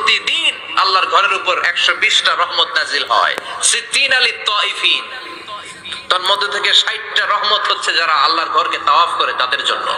প্রতিদিন আল্লাহর ঘরের উপর 120টা রহমত নাজিল হয়। সিদ্দিনা লিত-তাইফিন, তার মধ্যে থেকে 60টা রহমত হচ্ছে যারা আল্লাহর ঘরকে তাওয়াফ করে তাদের জন্য।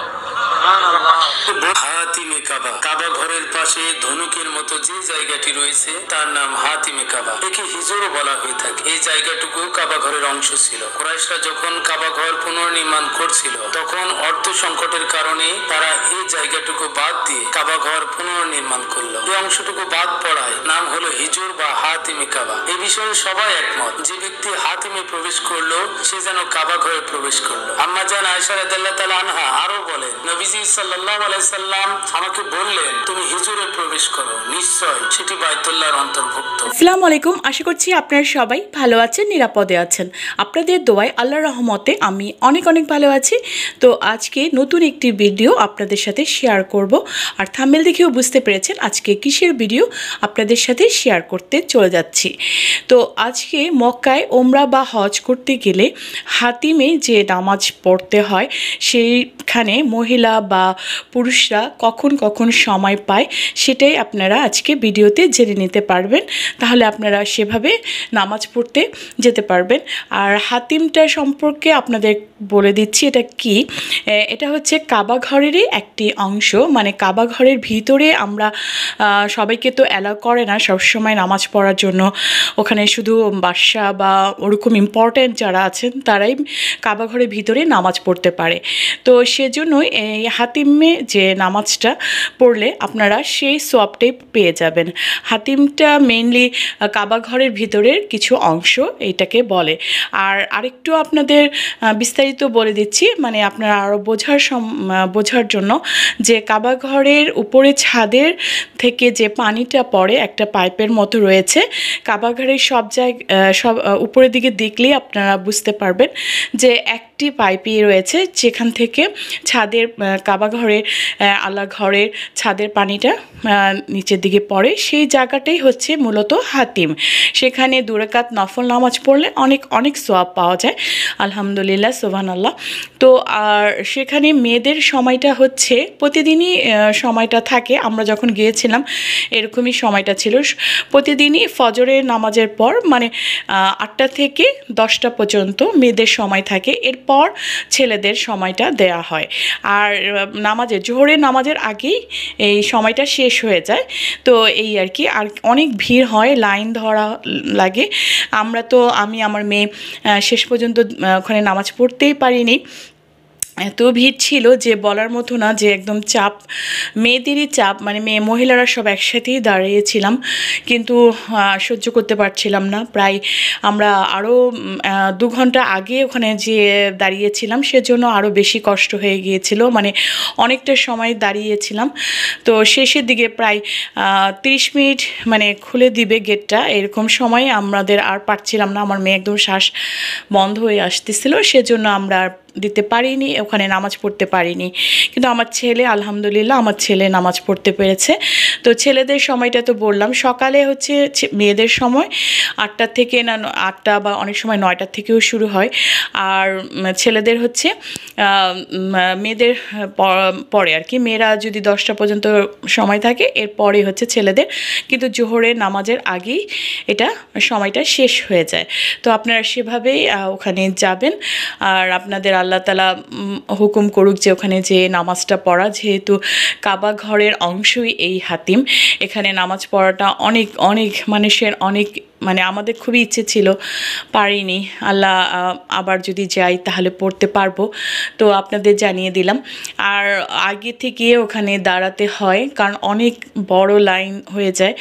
হাতিমে কাবা, কাবা ঘরের পাশে ধনুকের মতো যে জায়গাটি রয়েছে তার নাম হাতিমে কাবা। একে হিজরও বলা হয়ে থাকে। এই জায়গাটুকু কাবা ঘরের অংশ ছিল। কুরাইশরা যখন কাবা ঘর পুনর্নির্মাণ করছিল তখন অর্থ সংকটের কারণে তারা এই জায়গাটুকু বাদ দিয়ে কাবা ঘর পুনর্নির্মাণ করলো। এই অংশটুকু বাদ পড়ায় নাম হলো হিজর বা হাতিমে কাবা। এই বিষয়ে সবাই একমত, যে ব্যক্তি হাতিমে প্রবেশ করলো সে যেন কাবা ঘরে প্রবেশ করলো। আম্মা জান আয়েশা রাদিয়াল্লাহু তাআলা আনহা আরো বলেন, নবীজি সাল্লাল্লাহু আলাইহি সাল্লাম আমাকে বললেন তুমি হিজরে প্রবেশ করো, নিশ্চয় সেটি বাইতুল্লাহর অন্তর্ভুক্ত। আসসালামু আলাইকুম, আশা করছি আপনারা সবাই ভালো আছেন, নিরাপদে আছেন। আপনাদের দোয়ায় আল্লাহর রহমতে আমি অনেক ভালো আছি। তো আজকে নতুন একটি ভিডিও আপনাদের সাথে শেয়ার করব। আর থাম্বনেল দেখেও বুঝতে পেরেছেন আজকে কিসের ভিডিও আপনাদের সাথে শেয়ার করতে চলে যাচ্ছি। তো আজকে মক্কায় ওমরা বা হজ করতে গেলে হাতিমে যে নামাজ পড়তে হয় সেইখানে মহিলা বা পুরুষরা কখন সময় পায় সেটাই আপনারা আজকে ভিডিওতে জেনে নিতে পারবেন। তাহলে আপনারা সেভাবে নামাজ পড়তে যেতে পারবেন। আর হাতিমটা সম্পর্কে আপনাদের বলে দিচ্ছি এটা কি। এটা হচ্ছে কাবা ঘরেরই একটি অংশ, মানে কাবা ঘরের ভিতরে আমরা সবাইকে তো অ্যালাউ করে না সবসময় নামাজ পড়ার জন্য। ওখানে শুধু বাদশা বা ওরকম ইম্পর্ট্যান্ট যারা আছেন তারাই কাবা ঘরের ভিতরে নামাজ পড়তে পারে। তো সেজন্যই এই হাতিমে যে নামাজটা পড়লে আপনারা সেই সওয়াবটাই পেয়ে যাবেন। হাতিমটা মেইনলি কাবা ঘরের ভিতরের কিছু অংশ এইটাকে বলে। আর আরেকটু আপনাদের বিস্তারিত বলে দিচ্ছি, মানে আপনারা আরও বোঝার জন্য, যে কাবা ঘরের উপরে ছাদের থেকে যে পানিটা পড়ে একটা পাইপের মতো রয়েছে। কাবা ঘরের সব উপরের দিকে দেখলেই আপনারা বুঝতে পারবেন যে একটি পাইপই রয়েছে যেখান থেকে ছাদের কাবা ঘরের আল্লাহ ঘরের ছাদের পানিটা নিচের দিকে পড়ে। সেই জায়গাটাই হচ্ছে মূলত হাতিম। সেখানে 2 রাকাত নফল নামাজ পড়লে অনেক সওয়াব পাওয়া যায়। আলহামদুলিল্লাহ, সুবহানাল্লাহ। তো আর সেখানে মেয়েদের সময়টা হচ্ছে প্রতিদিনই সময়টা থাকে। আমরা যখন গিয়েছিলাম এরকমই সময়টা ছিল। প্রতিদিনই ফজরের নামাজের পর, মানে 8টা থেকে 10টা পর্যন্ত মেয়েদের সময় থাকে। এরপর ছেলেদের সময়টা দেয়া হয়। আর জোহরের নামাজের আগেই এই সময়টা শেষ হয়ে যায়। তো এই আর কি। আর অনেক ভিড় হয়, লাইন ধরা লাগে। আমি আমার মেয়ে শেষ পর্যন্ত ওখানে নামাজ পড়তেই পারিনি। এত ভিড় ছিল যে বলার মতো না, যে একদম চাপ, মেয়েদেরই চাপ, মানে মহিলারা সব একসাথেই দাঁড়িয়েছিলাম, কিন্তু সহ্য করতে পারছিলাম না। প্রায় আমরা আরও 2 ঘন্টা আগে ওখানে যে দাঁড়িয়েছিলাম, সেজন্য আরও বেশি কষ্ট হয়ে গিয়েছিল। মানে অনেকটা সময় দাঁড়িয়েছিলাম। তো শেষের দিকে প্রায় 30 মিনিট মানে খুলে দিবে গেটটা, এরকম সময় আমাদের আর পারছিলাম না। আমার মেয়ে একদম শ্বাস বন্ধ হয়ে আসতেছিল, সেজন্য আমরা আর দিতে পারিনি, ওখানে নামাজ পড়তে পারিনি। কিন্তু আমার ছেলে, আলহামদুলিল্লাহ, আমার ছেলে নামাজ পড়তে পেরেছে। তো ছেলেদের সময়টা তো বললাম, সকালে হচ্ছে মেয়েদের সময় 8টা থেকে, না 8টা বা অনেক সময় 9টা থেকেও শুরু হয়। আর ছেলেদের হচ্ছে মেয়েদের পরে আর কি, মেয়েরা যদি 10টা পর্যন্ত সময় থাকে এরপরে হচ্ছে ছেলেদের, কিন্তু জোহরের নামাজের আগেই এটা সময়টা শেষ হয়ে যায়। তো আপনারা সেভাবেই ওখানে যাবেন। আর আপনাদের আল্লাহ তাআলা হুকুম করুক যে ওখানে যে নামাজটা পড়া, যেহেতু কাবা ঘরের অংশই এই হাতিম, এখানে নামাজ পড়াটা অনেক মানুষের মানে আমাদের খুবই ইচ্ছে ছিল, পারিনি। আল্লাহ আবার যদি যাই তাহলে পড়তে পারবো। তো আপনাদের জানিয়ে দিলাম। আর আগে থেকে ওখানে দাঁড়াতে হয়, কারণ অনেক বড় লাইন হয়ে যায়।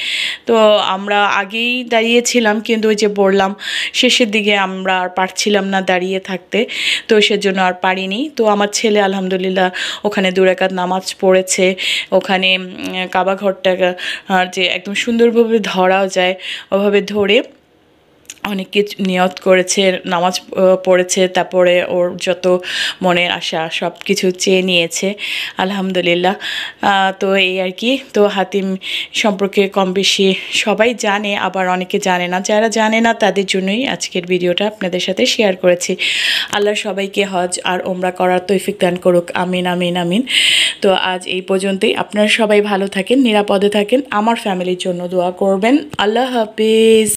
তো আমরা আগেই দাঁড়িয়েছিলাম, কিন্তু ওই যে বললাম শেষের দিকে আমরা আর পারছিলাম না দাঁড়িয়ে থাকতে, তো সেজন্য আর পারিনি। তো আমার ছেলে আলহামদুলিল্লাহ ওখানে 2 রাকাত নামাজ পড়েছে। ওখানে কাবা ঘরটা যে একদম সুন্দরভাবে ধরাও যায়, ওভাবে ধরে অনেকে নিয়ত করেছে, নামাজ পড়েছে, তারপরে ওর যত মনের আশা সব কিছু চেয়ে নিয়েছে আলহামদুলিল্লাহ। তো এই আর কি। তো হাতিম সম্পর্কে কম বেশি সবাই জানে, আবার অনেকে জানে না। যারা জানে না তাদের জন্যই আজকের ভিডিওটা আপনাদের সাথে শেয়ার করেছি। আল্লাহ সবাইকে হজ আর ওমরা করার তৌফিক দান করুক, আমিন আমিন আমিন। তো আজ এই পর্যন্তই। আপনারা সবাই ভালো থাকেন, নিরাপদে থাকেন, আমার ফ্যামিলির জন্য দোয়া করবেন। আল্লাহ হাফিজ।